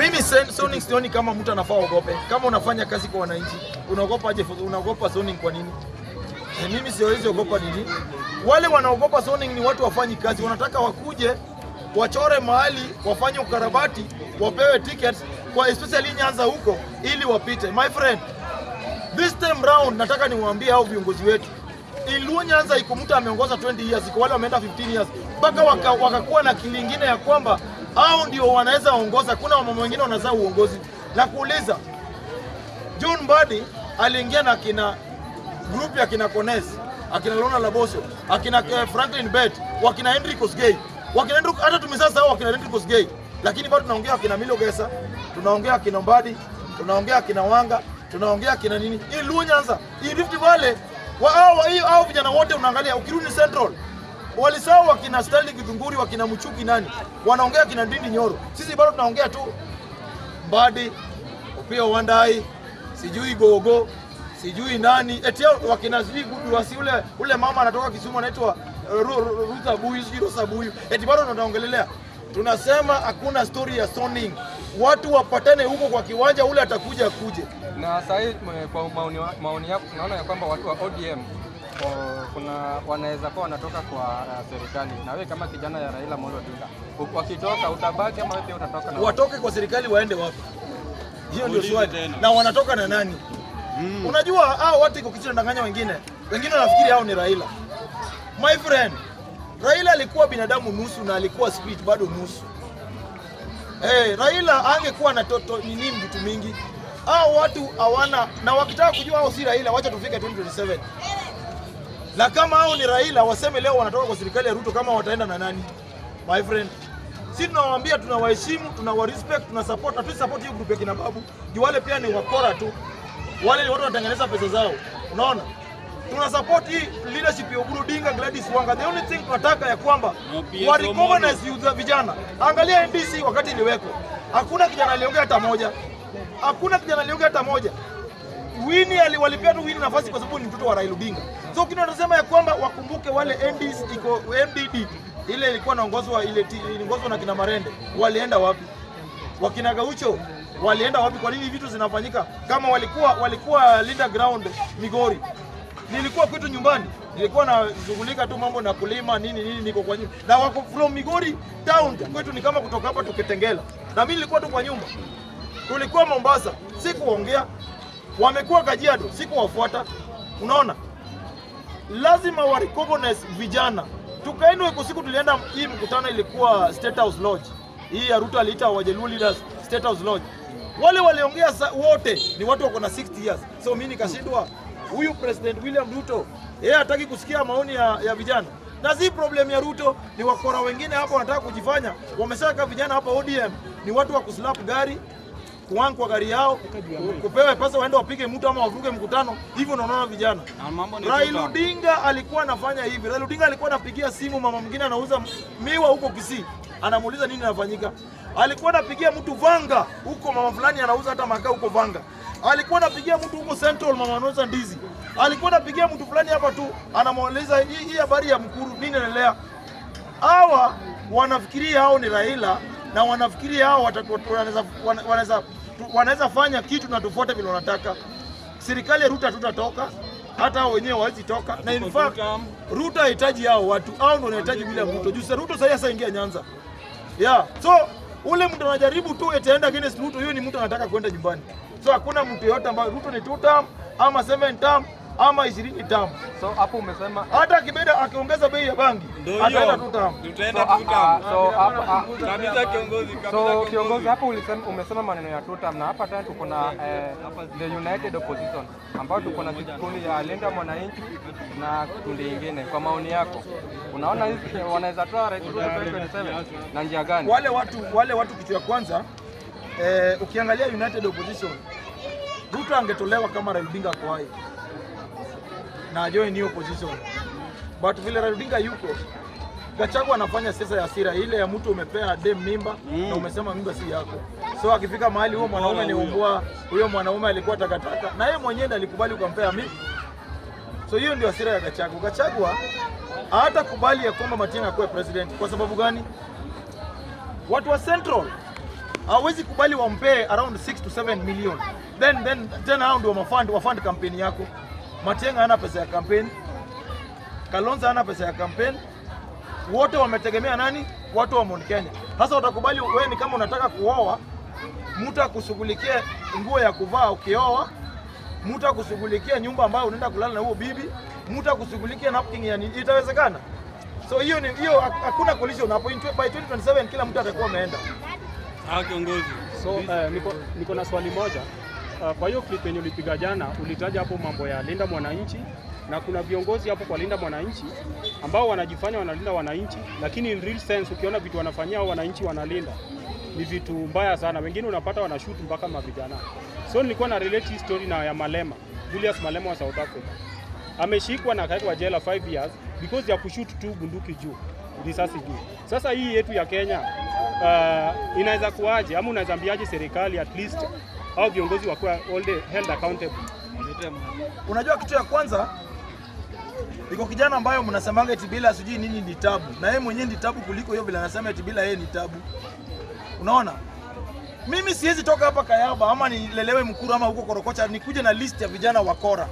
Mimi zoning sioni kama mtu anafaa ogope. Kama unafanya kazi kwa wananchi, unaogopa aje? Unaogopa zoning kwa nini? Mimi siwezi ogopa nini. Wale wanaogopa zoning ni watu wafanyi kazi, wanataka wakuje wachore mahali, wafanye ukarabati, wapewe tickets kwa especially Nyanza huko ili wapite. My friend, this time round nataka niwaambie hao viongozi wetu. Iluo Nyanza iko mtu ameongoza 20 years, iko wale wameenda 15 years. Mpaka wakakuwa na kilingine ya kwamba hao ndio wanaweza ongoza, kuna mama wengine wanazaa uongozi. Na kuuliza, John Mbadi aliingia na kina group ya kina Kones, akina Lona Laboso, akina Franklin Bet, wakina Henry Kosgei. Wakina Henry hata tumesasa hao wakina Henry Kosgei. Lakini bado tunaongea kina Milo Gesa, tunaongea kina Mbadi, tunaongea kina Wanga, tunaongea kina nini? Iluo Nyanza, Rift Valley, hao vijana wote unaangalia ukirudi Central. Walisahau wakina Stanley Githunguri, wakina Muchuki nani? Wanaongea kina Ndindi Nyoro. Sisi bado tunaongea tu Mbadi, Opiyo Wandayi, sijui Gogo, sijui nani. Eti wakina Zili Gudu wasi ule mama anatoka Kisumu anaitwa Ruta Buyu, Rosa Buyu. Eti bado tunaongelelea. Tunasema hakuna story ya zoning. Watu wapatane huko kwa kiwanja, ule atakuja kuje. Na sasa kwa maoni yako tunaona ya kwamba watu wa ODM kuna wanaweza kuwa wanatoka kwa serikali. Na wewe kama kijana ya Raila Amolo Odinga, wakitoka utabaki ama wewe utatoka na watoke kwa serikali waende wapi? Hiyo ndio swali. Na wanatoka na nani? Unajua hao watu iko kichwa ndanganya wengine. Wengine wanafikiri hao ni Raila. My friend, Raila alikuwa binadamu nusu na alikuwa spirit bado nusu. Raila angekuwa na nini vitu mingi. Hao watu hawana, na wakitaka kujua hao si Raila, wacha tufike 2027. Na kama hao ni Raila, waseme leo wanatoka kwa serikali ya Ruto, kama wataenda na nani? My friend, sisi tunawaambia tunawaheshimu, tunawarespect, tunasupport, na tu-support hiyo group ya kina Babu. Juu wale pia ni wakora tu. Wale ni watu wanatengeneza pesa zao. Unaona? Tunasupport hii leadership ya Oburu Odinga, Gladys Wanga. The only thing tunataka ya kwamba wa recognize youth vijana. Angalia NDC wakati iliweko. Hakuna kijana aliongea hata moja. Hakuna kijana aliongea hata moja. Winnie walipea tu Winnie nafasi kwa sababu ni mtoto wa Raila Odinga. So kile tunasema ya kwamba wakumbuke wale NDC iko MDD ile ilikuwa inaongozwa iliongozwa na kina Marende. Walienda wapi? Wakina Gaucho walienda wapi? Kwa nini vitu zinafanyika? Kama walikuwa Linda Ground Migori. Nilikuwa kwetu nyumbani. Nilikuwa nazungulia tu mambo na kulima nini niko kwa nyumba. Na wako from Migori town kwetu ni kama kutoka hapa tukitengela. Na mimi nilikuwa tu kwa nyumba. Tulikuwa Mombasa, sikuongea. Wamekuwa Kajiado, sikuwafuata. Unaona? Lazima wa recognize vijana. Tukaenda huko siku tulienda hii mkutano ilikuwa State House Lodge. Hii ya Ruto aliita Wajaluo leaders State House Lodge. Wale waliongea wote ni watu wako na 60 years. So mimi nikashindwa huyu President William Ruto yeye hataki kusikia maoni ya vijana. Na si problem ya Ruto, ni wakora wengine hapa wanataka kujifanya. Wamesaka vijana hapa ODM ni watu wa kuslap gari, kuangu kwa gari yao, kupewa pesa waende wapige mtu ama wavuke mkutano. Hivyo unaona vijana. Raila Odinga alikuwa anafanya hivi. Raila Odinga alikuwa anapigia simu mama mwingine anauza miwa huko Kisii. Anamuuliza nini inafanyika. Alikuwa anapigia mtu Vanga huko, mama fulani anauza hata makaa huko Vanga. Alikuwa anapigia mtu huko Central, mama anauza ndizi. Alikuwa anapigia mtu fulani hapa tu anamuuliza hii habari ya Mkuru nini inaendelea. Hawa wanafikiria hao ni Raila na wanafikiria hao wanaweza fanya kitu na tufuate vile wanataka. Serikali ya Ruto tutatoka, hata hao wenyewe hawezi toka. Na in fact Ruto hahitaji hao watu, hao ndio wanahitaji bila Ruto. Juu Ruto sasa ingia Nyanza. Yeah, so ule mtu anajaribu tu etaenda against Ruto, hiyo ni mtu anataka kwenda nyumbani. So hakuna mtu yote ambaye Ruto ni 2 term ama 7 term ama 20 term. So hapo umesema hata Kibeda akiongeza bei ya bangi ataenda 2 term. Tutaenda 2 term. So hapa kabisa kiongozi kabisa. So kiongozi hapo umesema maneno ya 2 term, na hapa tena tuko na the United Opposition ambao tuko na kikundi ya Linda Mwananchi na kikundi kingine. Kwa maoni yako unaona hizi wanaweza toa rais 2027 na njia gani? Wale watu kitu ya kwanza ukiangalia United Opposition Ruto angetolewa kama Raila Odinga kwa hai na join new opposition. But vile Raila Odinga yuko, Gachagua anafanya siasa ya hasira ile ya mtu umepea dem mimba na umesema mimba si yako. So akifika mahali huyo mwanaume ni umbwa, huyo mwanaume alikuwa takataka na yeye mwenyewe alikubali ukampea mimba. So hiyo ndio hasira ya Gachagua. Gachagua hata kubali ya kwamba Matiang'i akuwe president. Kwa sababu gani? Watu wa Central hawezi kubali wampe around 6 to 7 million. Then tena hao ndio wafund campaign yako. Matiang'i hana pesa ya campaign, Kalonzo hana pesa ya campaign, wote wametegemea nani? Watu wa Mount Kenya. Sasa utakubali wewe ni kama unataka kuoa, mtu akushughulikie nguo ya kuvaa ukioa, mtu akushughulikie nyumba ambayo unaenda kulala na huo bibi, mtu akushughulikie napkin, yani itawezekana? So hiyo hakuna collision hapo. By 2027 kila mtu atakuwa ameenda. Kiongozi. So niko na swali moja. Kwa hiyo clip yenye ulipiga jana ulitaja hapo mambo ya Linda Mwananchi, na kuna viongozi hapo kwa Linda Mwananchi ambao wanajifanya wanalinda wananchi, lakini in real sense ukiona vitu wanafanyia wananchi wanalinda ni vitu mbaya sana. Wengine unapata wanashoot mpaka mavijana. So nilikuwa na relate story na ya Malema, Julius Malema wa South Africa. Ameshikwa na akawekwa jela 5 years because ya kushoot tu bunduki juu, risasi juu. Sasa hii yetu ya Kenya inaweza kuaje, ama unaweza ambiaje serikali at least au viongozi wakuwa all held accountable? Unajua kitu ya kwanza, iko kijana ambayo mnasemanga eti bila sijui nini ni tabu, na yeye mwenyewe ni tabu kuliko hiyo vile anasema eti bila yeye ni tabu. Unaona, mimi siwezi toka hapa Kayaba ama nilelewe Mkuru ama huko Korokocha nikuje na list ya vijana wakora.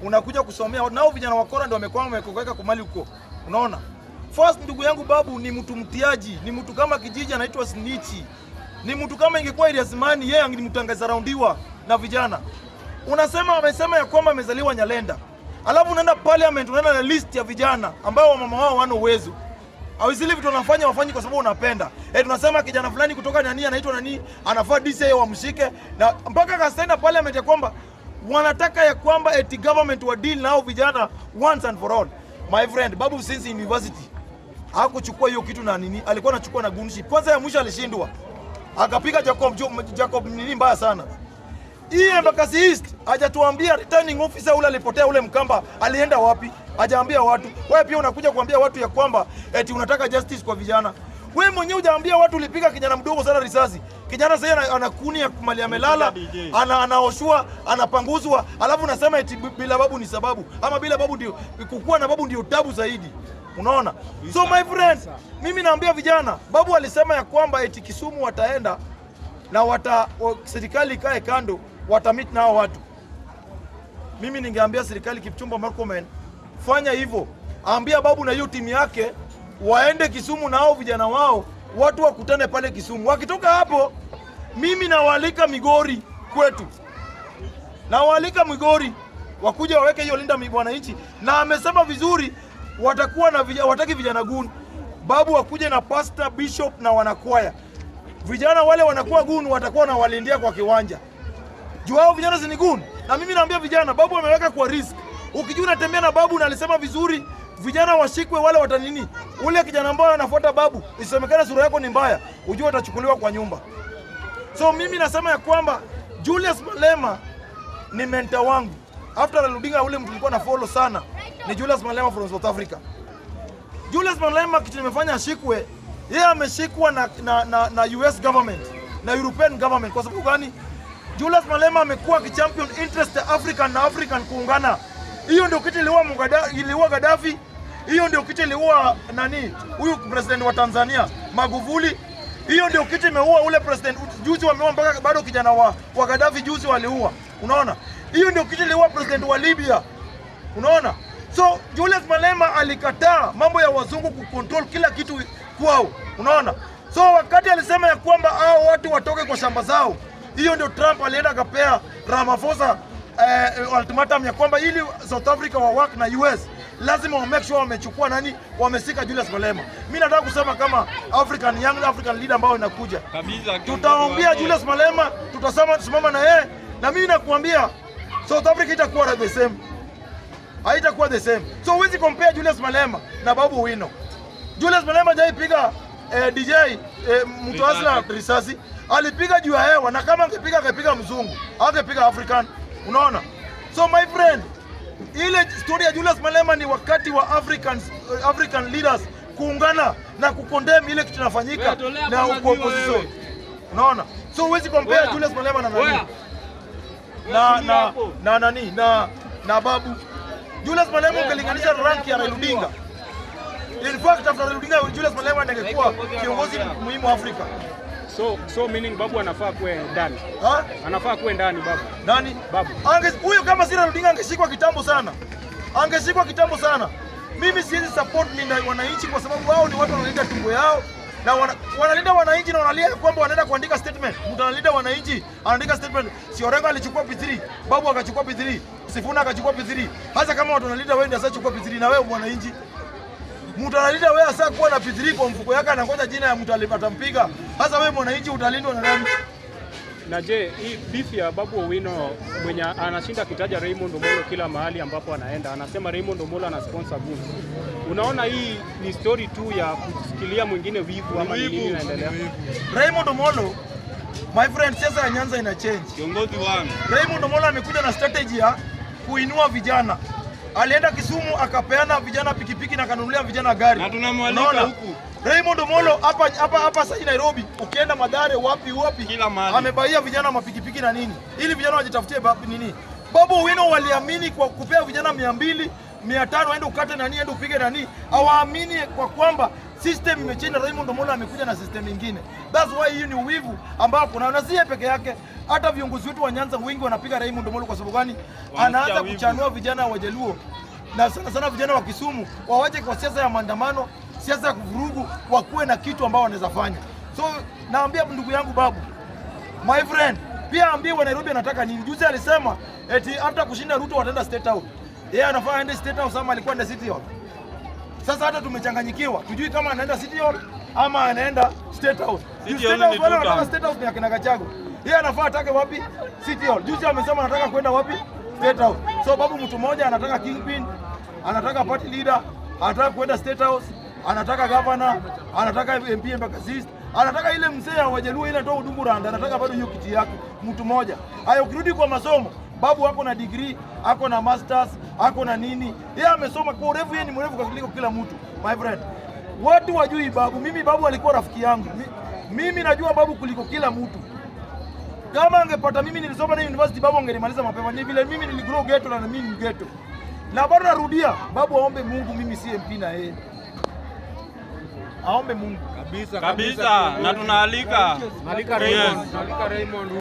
Unakuja kusomea nao vijana wakora ndio wamekuwa wamekokeka kumali huko. Unaona, first ndugu yangu Babu ni mtu mtiaji, ni mtu kama kijiji anaitwa Snitchi. Ni mtu kama ingekuwa Iliasmani yeye angemtangaza raundiwa na vijana. Unasema wamesema ya kwamba amezaliwa Nyalenda. Alafu unaenda parliament unaenda na list ya vijana ambao mama wao wana uwezo. Au zile vitu wanafanya wafanyi kwa sababu unapenda. Tunasema kijana fulani kutoka nani anaitwa nani anafaa DCI wamshike, na mpaka kasaenda parliament ya kwamba wanataka ya kwamba eti government wa deal nao vijana once and for all. My friend, Babu since university hakuchukua hiyo kitu na nini, alikuwa anachukua na gunship. Kwanza ya mwisho alishindwa. Akapiga Jacob nini mbaya sana. Hii Embakasi East hajatuambia returning officer ule alipotea ule Mkamba alienda wapi? Hajaambia watu. Wewe pia unakuja kuambia watu ya kwamba eti unataka justice kwa vijana. Wewe mwenyewe hujaambia watu ulipiga kijana mdogo sana risasi. Kijana sasa anakuni ya mali amelala, anaoshwa, anapanguzwa, alafu unasema eti bila Babu ni sababu. Ama bila Babu ndio kukua na Babu ndio tabu zaidi. Unaona? So my friend, mimi naambia vijana, Babu alisema ya kwamba eti Kisumu wataenda na serikali ikae kando, watamit na hao watu. Mimi ningeambia serikali Kipchumba Murkomen, fanya hivyo. Ambia Babu na hiyo timu yake waende Kisumu na hao vijana wao, watu wakutane pale Kisumu. Wakitoka hapo, mimi nawaalika Migori kwetu. Nawaalika Migori wakuja waweke hiyo Linda Mwananchi, na amesema vizuri watakuwa na wataki vijana gun. Babu wakuje na pastor, bishop na wanakwaya. Vijana wale wanakuwa gun watakuwa na walindia kwa kiwanja. Juu hao vijana si ni gun. Na mimi naambia vijana, Babu ameweka kwa risk. Ukijua unatembea na Babu na alisema vizuri, vijana washikwe wale watanini. Ule kijana ambaye anafuata Babu, isemekana sura yako ni mbaya, ujue atachukuliwa kwa nyumba. So mimi nasema ya kwamba Julius Malema ni mentor wangu. After Odinga ule mtu nilikuwa na follow sana ni Julius Malema from South Africa. Julius Malema kitu nimefanya ashikwe, yeye ameshikwa na US government na European government. Kwa sababu gani? Julius Malema amekuwa kichampion interest ya African na African kuungana. Hiyo ndio kitu iliua Gaddafi. Hiyo ndio kitu iliua nani? Huyu president wa Tanzania, Magufuli. Hiyo ndio kitu imeua ule president juzi wameua mpaka bado kijana wa Gaddafi juzi waliua. Unaona? Hiyo ndio kitu iliua president wa Libya. Unaona? So Julius Malema alikataa mambo ya wazungu kucontrol kila kitu kwao. Unaona? So wakati alisema ya kwamba hao watu watoke kwa shamba zao, hiyo ndio Trump alienda akapea Ramaphosa ultimatum ya kwamba ili South Africa wa work na US lazima wa make sure wamechukua nani, wamesika Julius Malema. Mimi nataka kusema kama young African leader ambao inakuja, tutaombea Julius Malema, tutasimama na yeye, na mimi nakuambia South Africa itakuwa the same. Haitakuwa the same. So huwezi compare Julius Malema na Babu Owino. Julius Malema hajaipiga DJ mtu asla risasi, alipiga juu ya hewa, na kama angepiga mzungu, angepiga African. Unaona? So my friend, ile story ya Julius Malema ni wakati wa African leaders kuungana na kukondem ile kitu kinafanyika na opposition. Unaona? So huwezi compare Julius Malema na Babu. Julius Malema ungelinganisha rank ya Raila Odinga. In fact after Raila Odinga, Julius Malema angekuwa kiongozi muhimu Afrika. So meaning babu anafaa kuwe ndani. Anafaa kuwe ndani babu. Nani? Babu. Huyo kama Raila Odinga angeshikwa kitambo sana. Angeshikwa kitambo sana. Mimi siwezi support wananchi kwa sababu wao ni watu wanalinda tumbo yao na wanalinda wananchi na wanalia kwamba wanaenda kuandika statement. Mtu analinda wananchi, anaandika statement. Si Orengo alichukua P3, Babu akachukua P3, Sifuna akachukua P3. Hasa kama watu wanalinda wewe ndio sasa chukua P3 na wewe mwananchi. Mtu analinda wewe sasa kuwa na P3 kwa mfuko yake anangoja jina ya mtu alipatampiga. Hasa wewe mwananchi utalindwa na nani? Na je, hii beef ya Babu Owino mwenye anashinda kitaja Raymond Omolo kila mahali ambapo anaenda, anasema Raymond Omolo ana sponsor goons. Unaona hii ni story tu ya kusikilia mwingine wivu ama nini inaendelea? Raymond Omolo, my friend, siasa ya Nyanza ina change. Kiongozi wangu. Raymond Omolo amekuja na strategy ya kuinua vijana. Alienda Kisumu akapeana vijana pikipiki na kanunulia vijana gari. Na tunamwalika huku. Raymond Omolo hapa sasa Nairobi, ukienda Mathare wapi kila mahali amebaia vijana mapikipiki na nini, ili vijana wajitafutie nini. Babu Owino waliamini kwa kupea vijana 200, 500 aende ukate nani, aende upige nani. Hawaamini kwa kwamba system imechange. Raymond Omolo amekuja na system nyingine. That's why hii ni uwivu ambao kuna na si peke yake. Hata viongozi wetu wa Nyanza wengi wanapiga Raymond Omolo kwa sababu gani? Anaanza kuchanua vijana wa Jaluo na sana vijana wa Kisumu wawache kwa siasa ya maandamano, siasa ya kuvurugu, wakuwe na kitu ambao wanaweza fanya. So naambia ndugu yangu Babu, my friend, pia ambie wa Nairobi anataka nini. Juzi alisema eti after kushinda Ruto wataenda State House. Yeye anafaa aende State House ama alikuwa ende City Hall. Sasa hata tumechanganyikiwa. Tujui kama anaenda City Hall ama anaenda State House. State House wala anataka State House ni akina Gachagua. Yeye anafaa atake wapi? City Hall. Juzi amesema anataka kwenda wapi? State House. So Babu mtu mmoja anataka kingpin, anataka party leader, anataka kwenda State House, anataka governor, anataka MP mpaka assist, anataka ile mzee wa Jaluo ile ndio udungu randa, anataka bado hiyo kiti yake mtu mmoja. Hayo kirudi kwa masomo, Babu ako na degree, ako na masters, ako na nini. Yeye amesoma kwa urefu, yeye ni mrefu kuliko kila mtu. My friend, watu wajui Babu. Mimi Babu alikuwa rafiki yangu. Mimi najua Babu kuliko kila mtu. Kama angepata mimi nilisoma na university, Babu angenimaliza mapema. Ni vile mimi niligrow ghetto na mimi ni ghetto. Na bado narudia, Babu aombe Mungu, mimi si MP na yeye. Aombe Mungu kabisa na tunaalika Raymond.